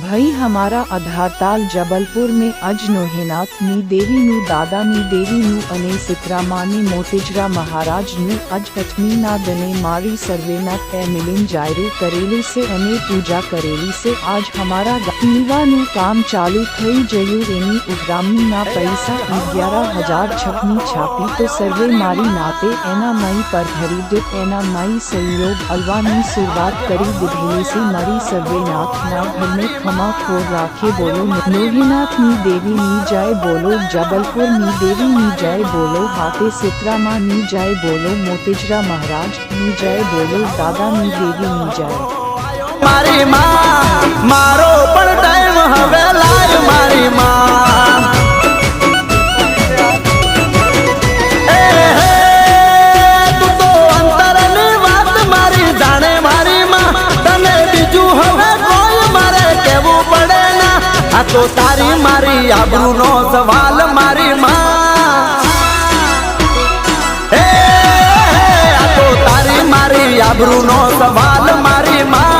भाई हमारा आधारताल जबलपुर में अज नोहेनाथ नी देवी नु दादा नी देवी नु अने सितरामानी मोतेजरा महाराज नु अज 8મી ना दने मारी सर्वेना ए मिलिन जायरू करेली से अने पूजा करेली से आज हमारा नीवा नु काम चालू थई जयू एनी उग्रामी ना पैसा 11,000 छपनी छापी तो सर्वे मारी नाते एना मई पर भरी दित एना मई सहयोग अलवानी शुरुआत करी दिधेली से मरी सर्वेनाथ ना घर में खमा खोर राखे बोलो नोहीनाथ नी देवी नी जय बोलो जबलपुर नी देवी नी जय बोलो हाथे सितरामा नी जय बोलो मोतेजरा महाराज नी जय बोलो दादा नी देवी नी जय मारी मां मारो पण टाइम हवे लाय मारी मां तू तो अंतर नी बात मारी जाने मारी मां तने बीजू हवे कोई मारे केवू पड़े ना आ तो तारी मारी आबरू नो सवाल मारी मां आ तो तारी मारी आबरू नो सवाल मारी मां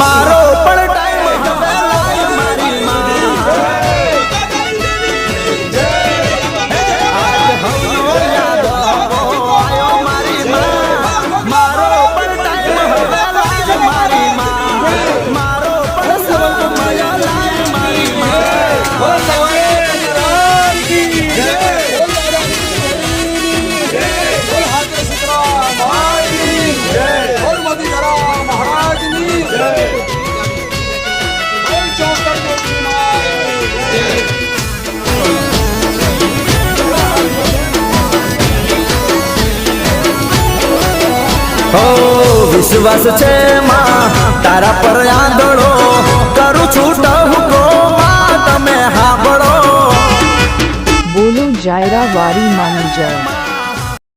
मारो पण टाइम हवे लाय मारी मां आज हमरो याद आयो मारी मां मारो पण टाइम हवे लाय मारी मां मारो पण सब माया लाय मारी मां ओ सवाए महाराज की जय बोल हाथे सितरा महाराज की जय बोल मोतीजरा महाराज की जय बोल चौकर देवी मां ओ विश्वास छे मां तारा पर आंधो